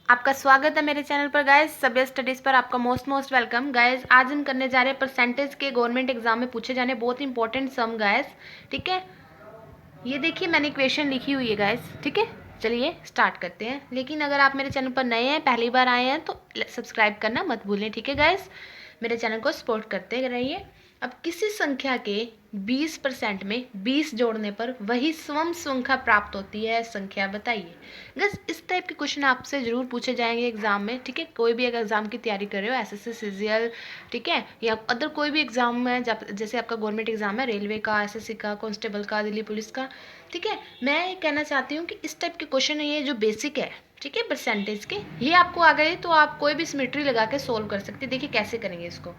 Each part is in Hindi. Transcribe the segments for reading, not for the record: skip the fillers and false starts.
आपका स्वागत है मेरे चैनल पर गाइस। सभ्य स्टडीज़ पर आपका मोस्ट वेलकम गाइस। आज हम करने जा रहे हैं परसेंटेज के गवर्नमेंट एग्जाम में पूछे जाने बहुत इंपॉर्टेंट सम गाइस। ठीक है, ये देखिए मैंने इक्वेशन लिखी हुई है गाइस। ठीक है, चलिए स्टार्ट करते हैं। लेकिन अगर आप मेरे चैनल पर नए हैं, पहली बार आए हैं, तो सब्सक्राइब करना मत भूलें। ठीक है गाइस, मेरे चैनल को सपोर्ट करते रहिए। अब किसी संख्या के 20% में 20 जोड़ने पर वही स्वम संख्या प्राप्त होती है, संख्या बताइए। गैस इस टाइप के क्वेश्चन आपसे जरूर पूछे जाएंगे एग्जाम में। ठीक है, कोई भी अगर एग्जाम की तैयारी कर रहे हो, एसएससी सीजीएल, ठीक है, या अदर कोई भी एग्जाम है, जैसे आपका गवर्नमेंट एग्जाम है, रेलवे का, एसएससी का, कांस्टेबल का, दिल्ली पुलिस का। ठीक है, मैं ये कहना चाहती हूँ कि इस टाइप के क्वेश्चन है, ये जो बेसिक है, ठीक है, परसेंटेज के, ये आपको आ गए तो आप कोई भी सिमेट्री लगा के सोल्व कर सकते हैं। देखिए कैसे करेंगे इसको।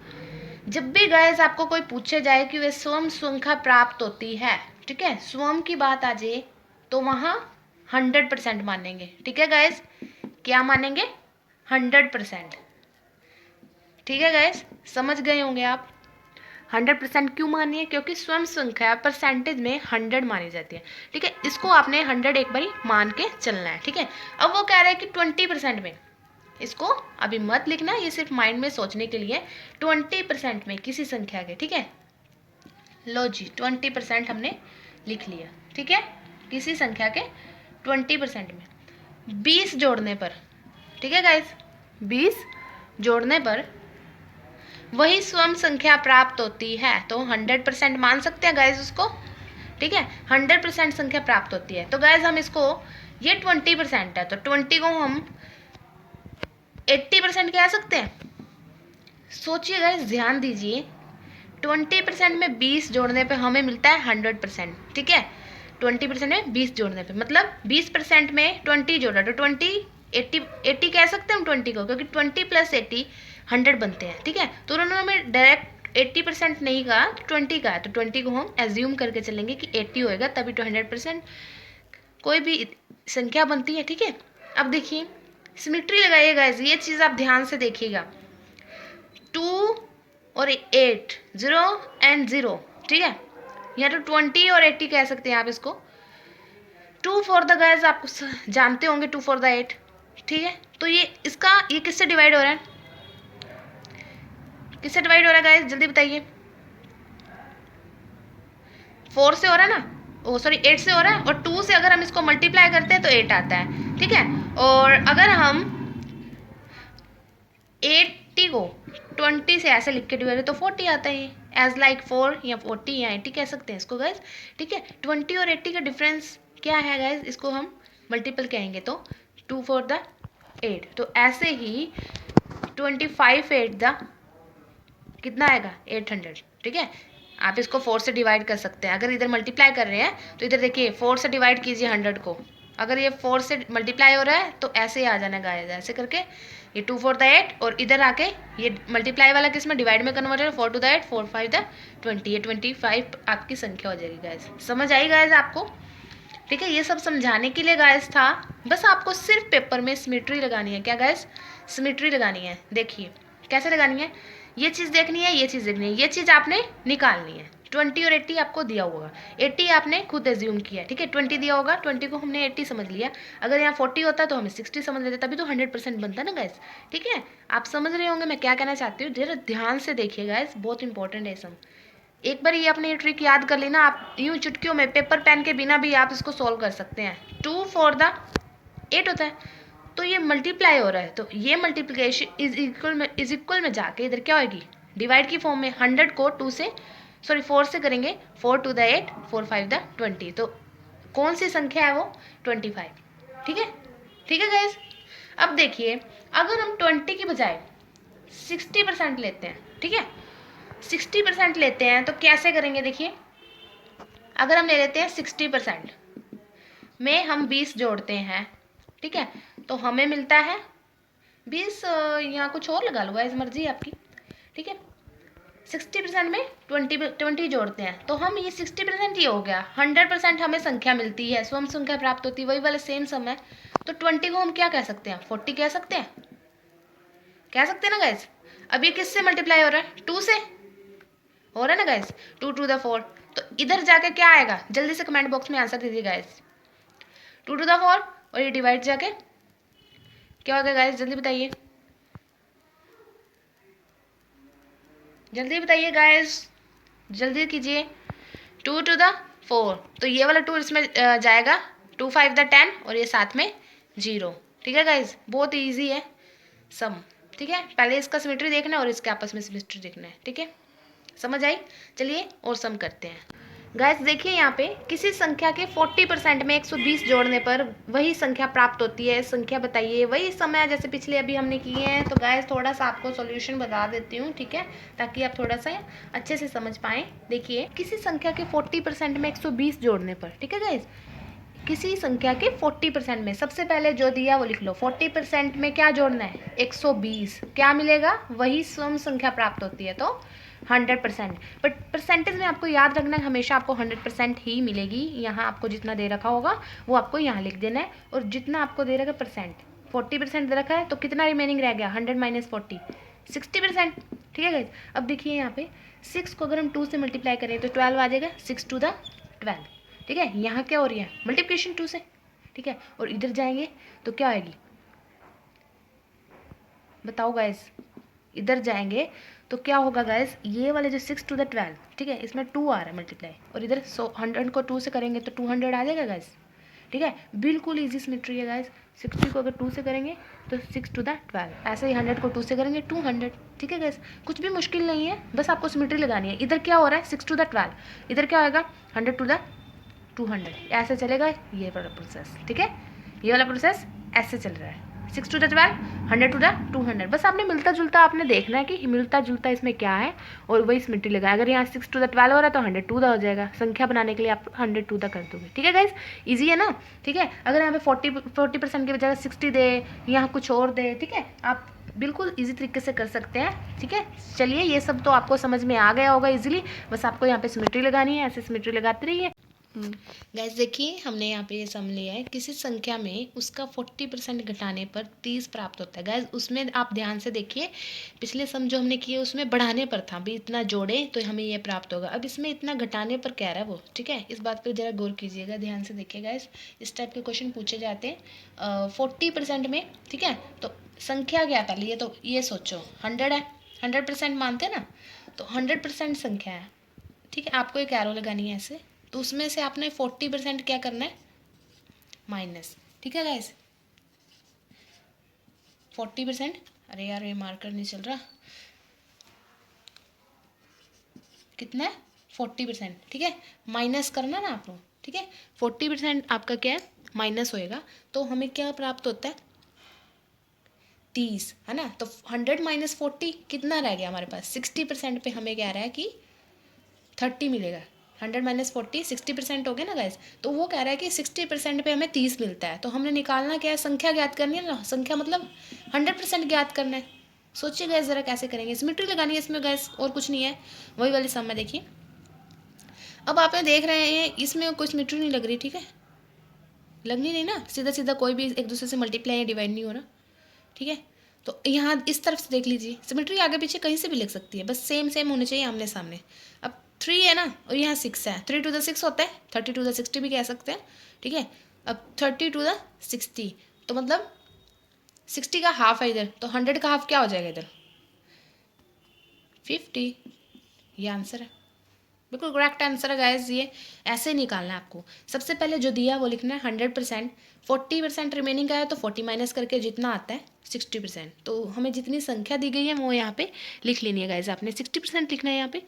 जब भी गाइस आपको कोई पूछे जाए कि वे स्वम संख्या प्राप्त होती है, ठीक है, स्वम की बात आ जाए, तो वहां 100% मानेंगे। ठीक है गाइस, क्या मानेंगे? 100%। ठीक है गाइस, समझ गए होंगे आप। 100% क्यों मानी है? क्योंकि स्वयं संख्या परसेंटेज में 100 मानी जाती है। ठीक है, इसको आपने 100 एक बारी मान के चलना है। ठीक है, अब वो कह रहा है कि 20% में, इसको अभी मत लिखना, ये सिर्फ माइंड में सोचने के लिए। 20% में किसी संख्या के, ठीक है, लो जी 20% हमने लिख लिया। ठीक है, किसी संख्या के 20% में 20 जोड़ने पर, ठीक है गाइस, 20 जोड़ने पर वही स्वयं संख्या प्राप्त होती है, तो 100% मान सकते हैं गाइस उसको। ठीक है, 100% संख्या प्राप्त होती है। तो गाइस हम इसको, ये 20% है, तो 20 को हम 80% कह सकते हैं। सोचिए गाइस, ध्यान दीजिए, 20% में 20 जोड़ने पे हमें मिलता है 100%। ठीक है, 20% में 20 जोड़ने पे मतलब 20% में 20 जोड़ा, तो 20 80 कह सकते हैं हम 20 को, क्योंकि 20 + 80 100 बनते हैं। ठीक है, तो उन्होंने हमें डायरेक्ट 80% नहीं कहा, 20 कहा, तो 20 को हम एज्यूम करके चलेंगे कि 80 होएगा, तभी तो 100% कोई भी संख्या बनती है। ठीक है, अब देखिए सिमिट्री लगाइएगा, ये चीज़ आप ध्यान से देखिएगा। 2 और 8, 0 एंड 0, ठीक है, या तो 20 और 80 कह सकते हैं आप इसको। 2 फॉर द गाइस, आप जानते होंगे 2 फॉर द 8। ठीक है, तो ये किससे डिवाइड हो रहा है? किससे डिवाइड हो रहा है गाइस, जल्दी बताइए। 4 से हो रहा है ना, ओ सॉरी 8 से हो रहा है, और 2 से अगर हम इसको मल्टीप्लाई करते हैं तो 8 आता है। ठीक है, और अगर हम 80 को 20 से ऐसे लिख के डिवाइड तो 40 आता है, एज लाइक 4 या 40 या 80 कह सकते हैं इसको गाइज। ठीक है, 20 और 80 का डिफरेंस क्या है गाइज, इसको हम मल्टीपल कहेंगे तो 2 4 द 8, तो ऐसे ही 25 8 द कितना आएगा 800। ठीक है, आप इसको 4 से डिवाइड कर सकते हैं। अगर इधर मल्टीप्लाई कर रहे हैं तो इधर देखिए 4 से डिवाइड कीजिए 100 को, अगर ये 4 से मल्टीप्लाई हो रहा है तो ऐसे ही आ जाना गाइस, ऐसे करके ये 2 4 द 8, और इधर आके ये मल्टीप्लाई वाला किस में डिवाइड में कन्वर्ट है, 4 2 द 8, 4 5 द 20, ये 25 आपकी संख्या हो जाएगी गाइस। समझ आई गाइस आपको? ठीक है, ये सब समझाने के लिए गाइस था, बस आपको सिर्फ पेपर में सिमेट्री लगानी है। क्या गाइस, सिमेट्री लगानी है। देखिए कैसे लगानी है, ये चीज़ देखनी है, ये चीज़ देखनी है, ये चीज़ आपने निकालनी है। 20 और 80 आपको दिया होगा, 80 आपने खुद एज्यूम किया, ठीक है, 20 दिया होगा, 20 को हमने 80 समझ लिया। अगर यहाँ 40 होता तो हमें 60 समझ लेते, तभी तो 100% बनता ना गाइस। ठीक है, आप समझ रहे होंगे मैं क्या कहना चाहती हूँ, जरा ध्यान से देखिए गाइस, बहुत इंपॉर्टेंट है सम। एक बार ये अपनी ट्रिक याद कर लेना, आप यूं चुटकियों में पेपर पेन के बिना भी आप इसको सॉल्व कर सकते हैं। 2 4 द 8 होता है, तो ये मल्टीप्लाई हो रहा है, तो ये मल्टीप्लिकेशन इज इक्वल में जाके इधर क्या होगी, डिवाइड की फॉर्म में। 100 को 2 से, सॉरी 4 से करेंगे, 4 2 द 8, 4 5 द 20, तो कौन सी संख्या है वो, 25। ठीक है, ठीक है गाइज। अब देखिए, अगर हम 20 की बजाय 60% लेते हैं, ठीक है, 60% लेते हैं तो कैसे करेंगे, देखिए अगर हम ले लेते हैं 60% में हम 20 जोड़ते हैं, ठीक है, तो हमें मिलता है 20, यहाँ कुछ और लगा लो इस मर्जी आपकी। ठीक है, 60% में 20 जोड़ते हैं, तो हम ये 60% ये हो गया, 100% हमें संख्या मिलती है, स्वयं संख्या प्राप्त होती है, वही वाले सेम सम है, तो 20 को हम क्या कह सकते हैं, 40 कह सकते हैं, कह सकते हैं ना गाइज। अब ये किससे मल्टीप्लाई हो रहा है, 2 से हो रहा है ना गाइस, 2 2 द 4, तो इधर जाके क्या आएगा, जल्दी से कमेंट बॉक्स में आंसर दीजिए गाइस। 2 2 द 4, और ये डिवाइड जाके क्या होगा गाइस, जल्दी बताइए, जल्दी बताइए गाइस, जल्दी कीजिए। 2 to the 4, तो ये वाला 2 इसमें जाएगा, 2 5 the 10 और ये साथ में 0। ठीक है गाइज, बहुत ईजी है सम। ठीक है, पहले इसका सिमेट्री देखना है और इसके आपस में सिमेट्री देखना है। ठीक है, समझ आई। चलिए और सम करते हैं गाइस। देखिए यहाँ पे किसी संख्या के 40% में 120 जोड़ने पर वही संख्या प्राप्त होती है, संख्या बताइए। वही समय जैसे पिछले अभी हमने किए हैं। तो गाइस थोड़ा सा आपको सॉल्यूशन बता देती हूँ, ठीक है, ताकि आप थोड़ा सा अच्छे से समझ पाएँ। देखिए किसी संख्या के 40% में 120 जोड़ने पर, ठीक है गाइस, किसी संख्या के 40% में, सबसे पहले जो दिया वो लिख लो। 40% में क्या जोड़ना है, 120, क्या मिलेगा, वही सम संख्या प्राप्त होती है, तो 100%। बट परसेंटेज में आपको याद रखना है, हमेशा आपको 100% ही मिलेगी। यहाँ आपको जितना दे रखा होगा वो आपको यहाँ लिख देना है, और जितना आपको दे रखा है परसेंट, 40% दे रखा है, तो कितना रिमेनिंग रह गया, 100 - 40, 60%। ठीक है गाइस, अब देखिए यहाँ पे 6 को अगर हम 2 से मल्टीप्लाई करें तो 12 आ जाएगा, 6 to the 12। ठीक है, यहाँ क्या हो रही है, मल्टीप्लिकेशन 2 से। ठीक है, और इधर जाएंगे तो क्या आएगी, बताओ गाइस, इधर जाएंगे तो क्या होगा गाइस, ये वाले जो 6 to the 12, ठीक है, इसमें 2 आ रहा है मल्टीप्लाई, और इधर 100 को 2 से करेंगे तो 200 आ जाएगा गाइस। ठीक है, बिल्कुल इजी सिमेट्री है गाइस। 60 को अगर 2 से करेंगे तो 6 to the 12, ऐसे ही 100 को 2 से करेंगे 200। ठीक है गाइस, कुछ भी मुश्किल नहीं है, बस आपको सिमेट्री लगानी है। इधर क्या हो रहा है, 6 to the 12, इधर क्या होगा, 100 to the 200, ऐसे चलेगा ये वाला प्रोसेस। ठीक है, ये वाला प्रोसेस ऐसे चल रहा है, 6 to the 12, 100 to the 200। बस आपने मिलता जुलता आपने देखना है कि मिलता जुलता इसमें क्या है, और वही सिमेट्री लगाए। अगर यहाँ 6 to the 12 हो रहा है तो 100 to the हो जाएगा। संख्या बनाने के लिए आप 100 to the कर दोगे। ठीक है गाइस, ईजी है ना। ठीक है, अगर यहाँ पे 40% की बजाय 60 दे, यहाँ कुछ और दे, ठीक है, आप बिल्कुल इजी तरीके से कर सकते हैं। ठीक है, चलिए ये सब तो आपको समझ में आ गया होगा इजीली, बस आपको यहाँ पे सिमेट्री लगानी है, ऐसे सिमेट्री लगाते रहिए। गैस देखिए, हमने यहाँ पे ये सम लिया है, किसी संख्या में उसका 40% घटाने पर 30 प्राप्त होता है। गैस उसमें आप ध्यान से देखिए, पिछले सम जो हमने किए उसमें बढ़ाने पर था, भी इतना जोड़े तो हमें ये प्राप्त होगा। अब इसमें इतना घटाने पर कह रहा है वो। ठीक है, इस बात पर जरा गौर कीजिएगा, ध्यान से देखिएगा। इस टाइप के क्वेश्चन पूछे जाते हैं 40% में। ठीक है, तो संख्या क्या है पहले, ये तो ये सोचो 100 है, 100% मानते हैं ना, तो 100% संख्या है। ठीक है, आपको एक एरो लगानी है ऐसे, तो उसमें से आपने 40% क्या करना है, माइनस। ठीक है गाइस, 40%, अरे यार ये मार्कर नहीं चल रहा, कितना है 40%। ठीक है, माइनस करना ना आप लोग। ठीक है, 40% आपका क्या है, माइनस होएगा, तो हमें क्या प्राप्त होता है, 30, है ना। तो 100 - 40 कितना रह गया हमारे पास, 60% पे हमें क्या रहा है कि 30 मिलेगा। 100 - 40 60% हो गया ना गाइस, तो वो कह रहा है कि 60% पे हमें 30 मिलता है। तो हमने निकालना क्या है, संख्या ज्ञात करनी है ना, संख्या मतलब 100% ज्ञात करना है। सोचिए गैस ज़रा कैसे करेंगे, सिमेट्री लगानी है इसमें गैस, और कुछ नहीं है, वही वाली सम में। देखिए अब आप देख रहे हैं इसमें कोई सिमेट्री नहीं लग रही। ठीक है, लगनी नहीं ना, सीधा सीधा कोई भी एक दूसरे से मल्टीप्लाई या डिवाइड नहीं हो रहा। ठीक है, तो यहाँ इस तरफ से देख लीजिए, सिमेट्री आगे पीछे कहीं से भी लग सकती है, बस सेम सेम होने चाहिए आमने सामने। अब 3 है ना, और यहाँ 6 है, 3 to the 6 होता है, 30 to the 60 भी कह सकते हैं। ठीक है, अब 30 to the 60, तो मतलब 60 का हाफ है इधर, तो 100 का हाफ क्या हो जाएगा इधर, 50। ये आंसर है, बिल्कुल करेक्ट आंसर है गाइस। ये ऐसे निकालना है आपको, सबसे पहले जो दिया वो लिखना है 100%, 40% रिमेनिंग का है तो 40 माइनस करके जितना आता है 60%, तो हमें जितनी संख्या दी गई है वो यहाँ पे लिख लेनी है गाइस। आपने 60% लिखना है यहाँ पे,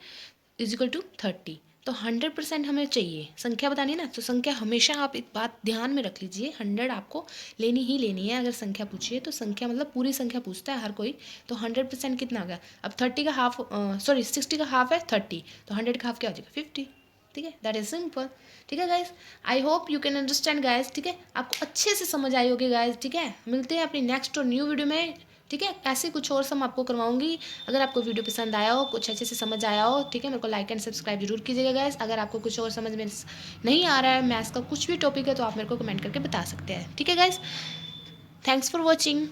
इजिकल टू 30। तो 100% हमें चाहिए, संख्या बतानी है ना, तो संख्या हमेशा आप एक बात ध्यान में रख लीजिए, 100 आपको लेनी ही लेनी है। अगर संख्या पूछिए तो संख्या मतलब पूरी संख्या पूछता है हर कोई, तो 100% कितना आ गया। अब 30 का हाफ, सॉरी 60 का हाफ है 30, तो 100 का हाफ क्या हो जाएगा, 50। ठीक है, दैट इज सिंपल। ठीक है guys, I hope you can understand guys. ठीक है, आपको अच्छे से समझ आई होगी गाइज। ठीक है, मिलते हैं अपनी नेक्स्ट और न्यू वीडियो में। ठीक है, ऐसे कुछ और सम आपको करवाऊंगी। अगर आपको वीडियो पसंद आया हो, कुछ अच्छे से समझ आया हो, ठीक है, मेरे को लाइक एंड सब्सक्राइब जरूर कीजिएगा गाइस। अगर आपको कुछ और समझ में नहीं आ रहा है, मैथ्स का कुछ भी टॉपिक है, तो आप मेरे को कमेंट करके बता सकते हैं। ठीक है गाइस, थैंक्स फॉर वॉचिंग।